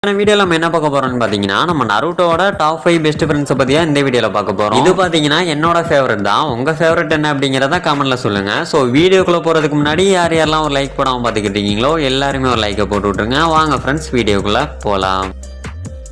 வீடியோல நம்ம என்ன பார்க்க போறோம்னு பாத்தீங்கன்னா நம்ம நருட்டோட டாப் 5 பெஸ்ட் ஃப்ரெண்ட்ஸ் பத்தியா இந்த வீடியோல பார்க்க போறோம். இது பாத்தீங்கன்னா என்னோட ஃபேவரட் தான். உங்க ஃபேவரட் என்ன அப்படிங்கறத கமெண்ட்ல சொல்லுங்க. சோ வீடியோக்குள்ள போறதுக்கு முன்னாடி யாரெல்லாம் ஒரு லைக் போடாம பாத்துக்கிட்டு இருக்கீங்களோ எல்லாருமே ஒரு லைக்கை போட்டு விட்டுருங்க. வாங்க ஃப்ரெண்ட்ஸ் வீடியோக்குள்ள போலாம்.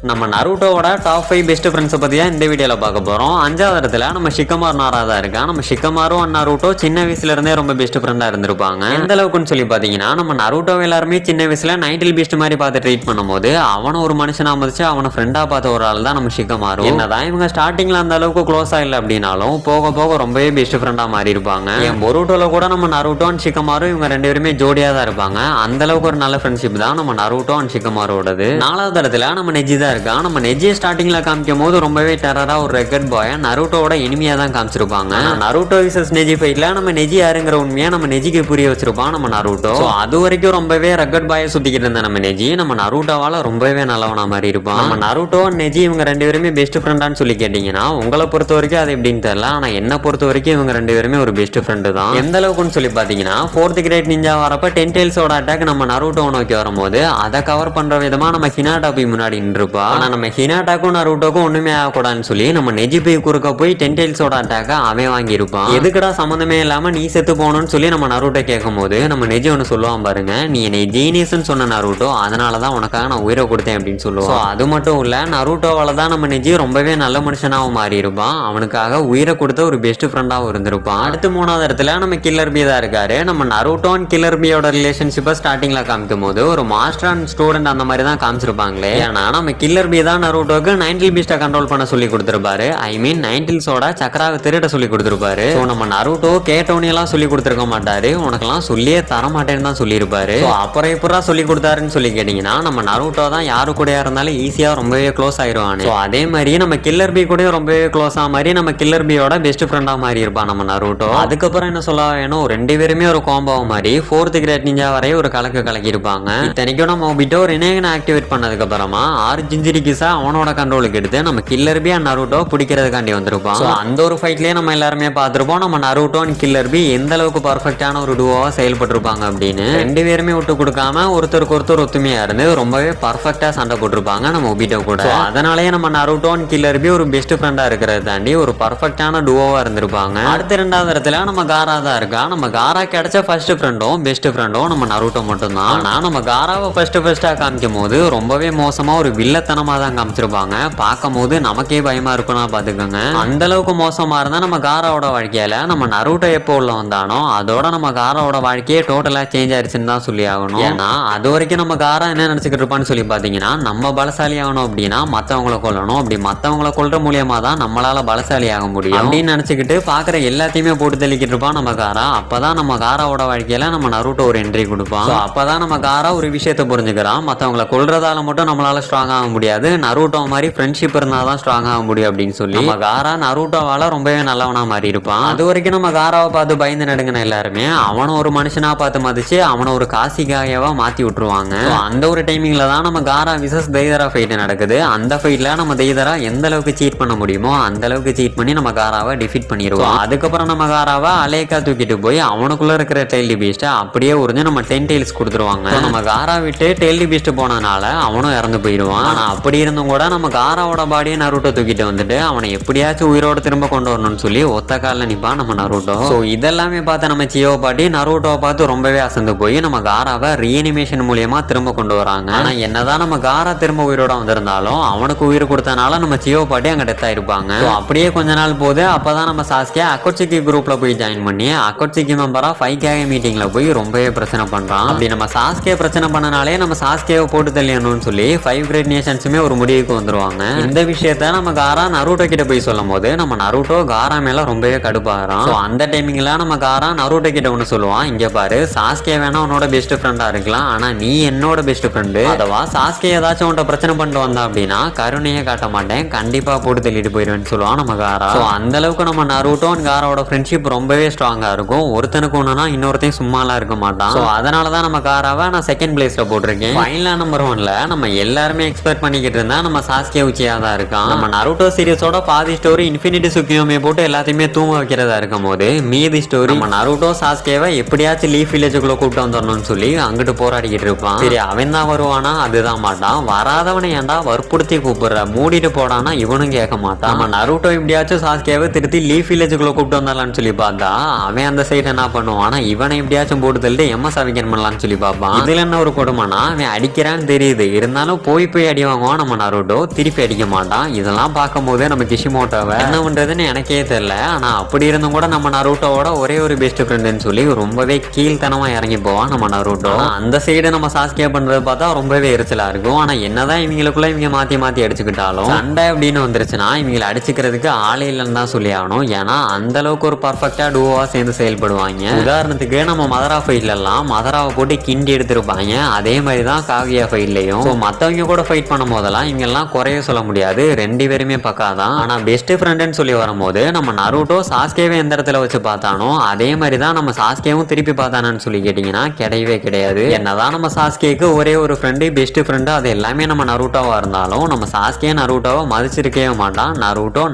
நம்ம நருட்டோட டாப் 5 பெஸ்ட் ஃப்ரெண்ட்ஸ் பத்தியா இந்த வீடியோல பார்க்க போறோம். அஞ்சாவது இடத்துல நம்ம ஷிகமாரு நாரா தான் இருக்கா. நம்ம ஷிகமாரும் அண்ட் நருட்டோ சின்ன வயசுல இருந்தே ரொம்ப பெஸ்ட் ஃப்ரெண்டா இருந்திருப்பாங்க. எந்த அளவுக்குன்னு சொல்லி பாத்தீங்கன்னா நம்ம நருட்டோ எல்லாருமே சின்ன வயசுல நைன்டில் பீஸ்ட் மாதிரி பார்த்து ட்ரீட் பண்ணும்போது அவனை ஒரு மனுஷனா மதிச்சு அவனை ஃப்ரெண்டா பார்த்த ஒரு ஆள் தான் நம்ம ஷிகமாரு. என்னதான் இவங்க ஸ்டார்டிங்ல அந்த அளவுக்கு க்ளோஸா இல்ல அப்படின்னாலும் போக போக ரொம்பவே பெஸ்ட் ஃப்ரெண்டா மாறி இருப்பாங்க. என் பொருட்டோல கூட நம்ம நருட்டோ அண்ட் ஷிகமாரு இவங்க ரெண்டு பேருமே ஜோடியா தான் இருப்பாங்க. அந்த அளவுக்கு ஒரு நல்ல ஃப்ரெண்ட்ஷிப் தான் நம்ம நருட்டோ அண்ட் ஷிகமாரோடது. நாலாவது இடத்துல நம்ம நெஜி இருக்கான். நம்ம நெஜியை ஸ்டார்டிங்ல காமிக்கும் போது ரொம்பவே டெரரா ஒரு ரெக்கட் பாய் நருட்டோட எனிமியா தான் காமிச்சிருப்பாங்க. நருட்டோ விசஸ் நெஜி ஃபைட்ல நம்ம நெஜி யாருங்கிற உண்மையா நம்ம நெஜிக்கு புரிய வச்சிருப்பான் நம்ம நருட்டோ. அது வரைக்கும் ரொம்பவே ரெக்கட் பாயை சுத்திக்கிட்டு இருந்த நம்ம நெஜி நம்ம நருட்டோவால ரொம்பவே நல்லவனா மாதிரி இருப்பான். நம்ம நருட்டோ நெஜி இவங்க ரெண்டு பேருமே பெஸ்ட் ஃப்ரெண்டான்னு சொல்லி கேட்டீங்கன்னா உங்களை பொறுத்த வரைக்கும் அது எப்படின்னு தெரியல. ஆனா என்ன பொறுத்த வரைக்கும் இவங்க ரெண்டு பேருமே ஒரு பெஸ்ட் ஃப்ரெண்டு தான். எந்த அளவுக்குன்னு சொல்லி பாத்தீங்கன்னா 4th கிரேட் நிஞ்சா வரப்ப 10 டெயில்ஸோட அட்டாக் நம்ம நருட்டோ நோக்கி வரும்போது அதை கவர் பண்ற விதமா நம்ம ஹினாட்டா போய் முன்னாடி நின்றுப்பா. ஆனா நம்ம ஹினாட்டாக்கும் நருட்டோக்கும் ஒண்ணுமே ஆகக்கூடாதுன்னு சொல்லி நம்ம நெஜி போய் குறுக்க போய் 10 டெயில்ஸோட அட்டாக்க அவன் வாங்கி இருப்பான். எதுக்குடா சம்மந்தமே இல்லாம நீ செத்து போகணும்னு சொல்லி நம்ம நருட்டோ கேட்கும் போது நம்ம நெஜி ஒன்னு சொல்லுவான் பாருங்க, நீ என்னை ஜீனியஸ்ன்னு சொன்ன நருட்டோ அதனாலதான் உனக்காக நான் உயிரை கொடுத்தேன் அப்படின்னு சொல்லுவான். அது மட்டும் இல்ல நருட்டோவால தான் நம்ம நெஜி ரொம்பவே நல்ல மனுஷனாவும் மாறி இருப்பான். அவனுக்காக உயிரை கொடுத்த ஒரு பெஸ்ட் ஃப்ரெண்டாவும் இருந்திருப்பான். அடுத்து மூணாவது இடத்துல நம்ம கில்லர் பி தான் இருக்காரு. நம்ம நருட்டோ அண்ட் கில்லர் பியோட ரிலேஷன்ஷிப்பை ஸ்டார்டிங்ல காமிக்கும் போது ஒரு மாஸ்டர் அண்ட் ஸ்டூடெண்ட் அந்த மாதிரி தான் காமிச்சிருப்பாங்களே. ஏன்னா நம்ம கில்லர் பி தான் நருட்டோக்கு நைன்டில் பீஸ்ட கண்ட்ரோல் பண்ண சொல்லி கொடுத்திருப்பாரு. ஐ மீன் நைன்டில்ஸோட சக்கராவை திருட சொல்லி கொடுத்திருப்பாரு. நம்ம நருட்டோ கேட்டோனி எல்லாம் சொல்லி கொடுத்திருக்க மாட்டாரு, உனக்கெல்லாம் சொல்லியே தர மாட்டேன்னு தான் சொல்லியிருப்பாரு. அப்புறம் எப்படா சொல்லி கொடுத்தாருன்னு சொல்லி கேட்டீங்கன்னா நம்ம நருட்டோ தான் யாரு கூட இருந்தாலும் ஈஸியா ரொம்பவே க்ளோஸ் ஆயிருவானு. அதே மாதிரி நம்ம கில்லர் பி கூட ரொம்பவே க்ளோஸா மாதிரி நம்ம கில்லர் பியோட பெஸ்ட் ஃப்ரெண்டா மாறி இருப்பான் நம்ம நருட்டோ. அதுக்கப்புறம் என்ன சொல்ல வேணும், ரெண்டு பேருமே ஒரு காம்போவா மாதிரி 4th கிரேட் நிஞ்சா வரை ஒரு கலக்கி இருப்பாங்க. இத்தனைக்கும் நம்ம ஒபிட்டோ ரினேகன் ஆக்டிவேட் பண்ணதுக்கு அப்புறமா ஆறு ஜிஞ்சிரி கிசா அவனோட கண்ட்ரோலுக்கு எடுத்து நம்ம கில்லர் பி அண்ட் நருட்டோ பிடிக்கிறதுக்காண்டி வந்திருப்பான். அந்த ஒரு ஃபைட்லயே நம்ம எல்லாருமே பார்த்திருப்போம் நம்ம நருட்டோ அண்ட் கில்லர் பி எந்த அளவுக்கு பர்ஃபெக்டான ஒரு டுவோவா செயல்பட்டிருப்பாங்க அப்படின்னு. ரெண்டு பேருமே விட்டு கொடுக்காம ஒருத்தருக்கு ஒருத்தர் ஒத்துமையா இருந்து ரொம்பவே பர்ஃபெக்டா சண்டை போட்டிருப்பாங்க நம்ம ஒபிட்டோ கூட. அதனாலேயே நம்ம நருட்டோ அண்ட் கில்லர் பி ஒரு பெஸ்ட் ஃப்ரெண்டா இருக்கிறத தாண்டி ஒரு பர்ஃபெக்டான டுவோவா இருந்திருப்பாங்க. அடுத்த ரெண்டாவது இடத்துல நம்ம காரா தான் இருக்கா. நம்ம காரா கிடைச்ச ஃபர்ஸ்ட் ஃப்ரெண்டும் பெஸ்ட் ஃப்ரெண்டும் நம்ம நருட்டோ மட்டும் தான். ஆனா நம்ம காராவை ஃபர்ஸ்டா காமிக்கும் போது ரொம்பவே மோசமா ஒரு வில்லத்தனமா தான் காமிச்சிருப்பாங்க. பார்க்கும் போது நமக்கே பயமா இருக்கணும் பாத்துக்கோங்க. அந்த அளவுக்கு மோசமா இருந்தா நம்ம காராவோட வாழ்க்கையில நம்ம நருட்டோ எப்போ உள்ள வந்தானோ அதோட நம்ம காராவோட வாழ்க்கையே டோட்டலா சேஞ்ச் ஆயிடுச்சுன்னு தான் சொல்லி ஆகணும். ஏன்னா அது வரைக்கும் நம்ம காரா என்ன நினைச்சுக்கிட்டு இருப்பான்னு சொல்லி பாத்தீங்கன்னா நம்ம பலசாலி ஆகணும் அப்படின்னா மத்தவங்களை கொல்லணும், அப்படி மத்தவங்களை கொல்ற மூலியமா தான் நம்மளால பலசாலி ஆக முடியும் அப்படின்னு நினைச்சுக்கிட்டு பாக்குற எல்லாத்தையுமே போட்டு தெளிக்கிட்டு இருப்பான் நம்ம காரா. அப்பதான் நம்ம காராவோட வாழ்க்கையில நம்ம நருட்டோ ஒரு என்ட்ரி கொடுப்பான். அப்பதான் நம்ம காரா ஒரு விஷயத்தை புரிஞ்சுக்கிறான், மத்தவங்களை கொல்றதால மட்டும் நம்மளால ஸ்ட்ராங் ஆக முடியாது, நருட்டோ மாதிரி ஃப்ரெண்ட்ஷிப் இருந்தாதான் ஸ்ட்ராங் ஆக முடியும் அப்படின்னு சொல்லி நம்ம காரா நருட்டோவால ரொம்பவே நல்லவனா மாறி இருப்பான். அது வரைக்கும் நம்ம காராவை பார்த்து பயந்து நடுங்கின எல்லாருமே அவனை ஒரு மனுஷனா பார்த்து மதிச்சு அவனை ஒரு காசிகாயவா மாத்தி விட்டுருவாங்க. அந்த ஒரு டைமிங்ல தான் நம்ம காரா விசஸ் தெய்தரா ஃபைட் நடக்குது. அந்த ஃபைட்ல நம்ம தெய்தரா எந்த அளவுக்கு சீட் பண்ண முடியுமோ அந்த அளவுக்கு சீட் பண்ணி நம்ம காராவை டிஃபீட் பண்ணிடுவோம். அதுக்கப்புறம் நம்ம காராவை அலேக்கா தூக்கிட்டு போய் அவனுக்குள்ள இருக்கிற டெய்லி பீஸ்ட அப்படியே உறிஞ்சு நம்ம 10 டெயில்ஸ் கொடுத்துருவாங்க. நம்ம காரா விட்டு டெய்லி பீஸ்ட் போனனால அவனும் இறந்து போயிடுவான். ஆனா அப்படி இருந்தும் கூட நம்ம காராவோட பாடியை நருட்டோ தூக்கிட்டு வந்துட்டு அவனை எப்படியாச்சும் உயிரோட திரும்ப கொண்டு வரணும்னு சொல்லி ஒத்த காலில் நிப்பான் நம்ம நருட்டோ. ஸோ இதெல்லாமே பார்த்து நம்ம சியோ பாட்டி நருட்டோவை பார்த்து ரொம்பவே அசந்து போய் நம்ம காராவை ரீஅனிமேஷன் மூலியமா திரும்ப கொண்டு வராங்க. ஆனா என்னதான் நம்ம காரா திரும்ப உயிரோட வந்திருந்தாலும் அவனுக்கு உயிர் கொடுத்தனால நம்ம சியோ பாட்டி அங்க டெத் ஆயிருப்பாங்க. அப்படியே கொஞ்ச நாள் போது அப்பதான் நம்ம சாஸ்கே அக்கோட்சிக்கி குரூப்ல போய் ஜாயின் பண்ணி அக்கோட்சிக்கி மெம்பரா 5K மீட்டிங்ல போய் ரொம்பவே பிரச்சனை பண்றான். அப்படி நம்ம சாஸ்கே பிரச்சனை பண்ணனாலே நம்ம சாஸ்கேவை போட்டு தள்ளியணும்னு சொல்லி 5 கிரேட் நேஷன்ஸுமே ஒரு முடிவுக்கு வந்துருவாங்க. இந்த விஷயத்த நம்ம காரா நருட்டோ கிட்ட போய் சொல்லும் போது நம்ம நருட்டோ காரா மேல ரொம்பவே கடுப்பாகிறான். அந்த டைமிங்ல நம்ம காரா நருட்டோ கிட்ட ஒண்ணு சொல்லுவான், இங்க பாரு சாஸ்கே வேணா உன்னோட பெஸ்ட் ஃப்ரெண்டா இருக்கலாம், ஆனா நீ என்னோட பெஸ்ட் ஃப்ரெண்டு. அதவா சாஸ்கே ஏதாச்சும் உன்ட்ட பிரச்சனை பண்ணிட்டு வந்தா அப்படின்னா கருணையே காட்ட மாட்டேன், கண்டிப்பா போட்டு தள்ளிட்டு போயிடுவேன்னு சொல்லுவான் நம்ம காரா. அந்த அளவுக்கு நம்ம நருட்டோ அண்ட் காராவோட ஃப்ரெண்ட்ஷிப் ரொம்பவே ஸ்ட்ராங்கா இருக்கும். ஒருத்தனுக்கு ஒண்ணுனா இன்னொருத்தையும் சும்மாலாம் இருக்க மாட்டான். அதனாலதான் நம்ம காராவை நான் செகண்ட் பிளேஸ்ல போட்டிருக்கேன். ஃபைனலா நம்பர் 1ல நம்ம எல்லாருமே எக்ஸ்பெக்ட் இன்டராக்ட் பண்ணிக்கிட்டு இருந்தா நம்ம சாஸ்கே உச்சியா தான் இருக்கான். நம்ம நருட்டோ சீரிஸோட பாதி ஸ்டோரி இன்ஃபினிட்டி சுக்கியோமே போட்டு எல்லாத்தையுமே தூங்க வைக்கிறதா இருக்கும் போது மீதி ஸ்டோரி நம்ம நருட்டோ சாஸ்கேவை எப்படியாச்சும் லீஃப் வில்லேஜுக்குள்ள கூப்பிட்டு வந்துடணும்னு சொல்லி அங்கிட்டு போராடிக்கிட்டு இருப்பான். சரி அவன் தான் வருவானா, அதுதான் மாட்டான். வராதவனை ஏன்டா வற்புறுத்தி கூப்பிடுற, மூடிட்டு போடானா இவனும் கேட்க மாட்டான். நம்ம நருட்டோ எப்படியாச்சும் சாஸ்கேவை திருத்தி லீஃப் வில்லேஜுக்குள்ள கூப்பிட்டு வந்தாலான்னு சொல்லி பார்த்தா அவன் அந்த சைடு என்ன பண்ணுவான், ஆனா இவனை எப்படியாச்சும் போட்டு தள்ளிட்டு எம்எஸ் அவிக்கன் பண்ணலாம்னு சொல்லி பார்ப்பான். இதுல என்ன ஒரு கொடுமைனா அவன் அடிக்கிறான்னு தெரியுது, இருந்தாலும் போய் அடி வாங்குவான் நம்ம நருட்டோ, திருப்பி அடிக்க மாட்டான். இதெல்லாம் பார்க்கும் போது நம்ம கிஷிமோட்டோவை என்ன பண்றதுன்னு எனக்கே தெரியல. ஆனா அப்படி இருந்தும் கூட நம்ம நருட்டோவோட ஒரே ஒரு பெஸ்ட் ஃப்ரெண்டுன்னு சொல்லி ரொம்பவே கீழ்த்தனமா இறங்கி போவான் நம்ம நருட்டோ. அந்த சைடு நம்ம சாஸ்கே பண்றது பார்த்தா ரொம்பவே எரிச்சலா இருக்கும். ஆனா என்னதான் இவங்களுக்குள்ள இவங்க மாத்தி அடிச்சுக்கிட்டாலும் சண்டை அப்படின்னு வந்துருச்சுன்னா இவங்களை அடிச்சுக்கிறதுக்கு ஆளே இல்லைன்னு தான் சொல்லி ஆகணும். ஏன்னா அந்த அளவுக்கு ஒரு பர்ஃபெக்டா டூவா சேர்ந்து செயல்படுவாங்க. உதாரணத்துக்கு நம்ம மதரா ஃபைட்ல எல்லாம் மதராவை போட்டு கிண்டி எடுத்திருப்பாங்க. அதே மாதிரி தான் காவியா ஃபைட்லயும். மத்தவங்க கூட ஃபைட் பண்ணும் போதெல்லாம் இவங்க எல்லாம் குறைய சொல்ல முடியாது, ரெண்டு பேருமே பக்காதான். ஆனா பெஸ்ட் ஃப்ரெண்ட்னு சொல்லி வரும்போது நம்ம நருட்டோ சாஸ்கேவை எந்த இடத்துல வச்சு பார்த்தானோ அதே மாதிரி தான் நம்ம சாஸ்கேவும் திருப்பி பார்த்தானு சொல்லி கேட்டீங்கன்னா கிடையவே கிடையாது. என்னதான் நம்ம சாஸ்கேக்கு ஒரே ஒரு ஃப்ரெண்டு பெஸ்ட் ஃப்ரெண்டு அது எல்லாமே நம்ம நருட்டோவா இருந்தாலும் நம்ம சாஸ்கே நருட்டோவை மதிச்சிருக்கவே மாட்டான்.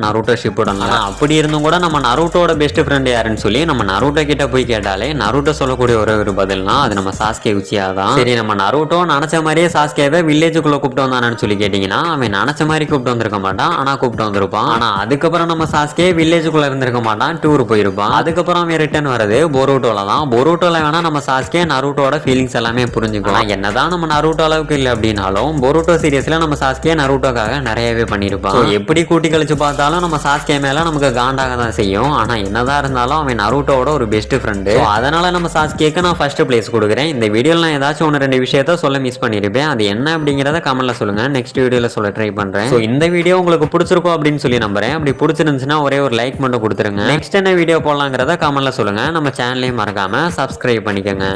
Naruto Shippuden. அப்படி இருந்தும் கூட நம்ம நருட்டோட பெஸ்ட் ஃப்ரெண்ட் யாருன்னு சொல்லி நம்ம நருட்டோ கிட்ட போய் கேட்டாலே நருட்டோ சொல்லக்கூடிய ஒரே ஒரு பதில்னா அது நம்ம சாஸ்கே உச்சியா தான். சரி நம்ம நருட்டோ நினைச்ச மாதிரியே சாஸ்கேவை வில்லேஜுக்குள்ள கூப்பிட்டு வந்தானு சொல்லி கேட்டீங்கன்னா அவன் நினைச்ச மாதிரி கூப்பிட்டு வந்திருக்க மாட்டான், ஆனா கூப்பிட்டு வந்திருப்பான். ஆனா அதுக்கப்புறம் நம்ம சாஸ்கே வில்லேஜுக்குள்ள இருந்திருக்க மாட்டான், டூர் போயிருப்பான். அதுக்கப்புறம் அவன் ரிட்டர்ன் வரது போருட்டோல தான். போருட்டோல வேணா நம்ம சாஸ்கே நருட்டோட ஃபீலிங்ஸ் எல்லாமே புரிஞ்சுக்கலாம். என்னதான் நம்ம நருட்டோ அளவுக்கு இல்லை அப்படின்னாலும் போருட்டோ சீரியஸ்ல நம்ம சாஸ்கே நருட்டோக்காக நிறையவே பண்ணிருப்பான். எப்படி கூட்டி கழிச்சு பார்த்தாலும் நம்ம சாஸ்கே மேல நமக்கு காண்டாக தான் செய்யும். ஆனா என்னதான் இருந்தாலும் அவன் நருட்டோட ஒரு பெஸ்ட் ஃப்ரெண்டு. அதனால நம்ம சாஸ்கேக்கு நான் ஃபர்ஸ்ட் பிளேஸ் கொடுக்குறேன். இந்த வீடியோல நான் ஏதாச்சும் ஒன்று ரெண்டு விஷயத்த சொல்ல மிஸ் பண்ணிருப்பேன், அது என்ன அப்படிங்கறத கமெண்ட்ல சொல்லுங்க, நெக்ஸ்ட் வீடியோல சொல்ல ட்ரை பண்றேன். இந்த வீடியோ உங்களுக்கு பிடிச்சிருக்கும் அப்படின்னு சொல்லி நம்புறேன். அப்படி பிடிச்சிருந்துச்சுன்னா ஒரே ஒரு லைக் மட்டும் கொடுத்துருங்க. நெக்ஸ்ட் என்ன வீடியோ போடலாங்கிறத கமெண்ட்ல சொல்லுங்க. நம்ம சேனலையும் மறக்காம சப்ஸ்கிரைப் பண்ணிக்கோங்க.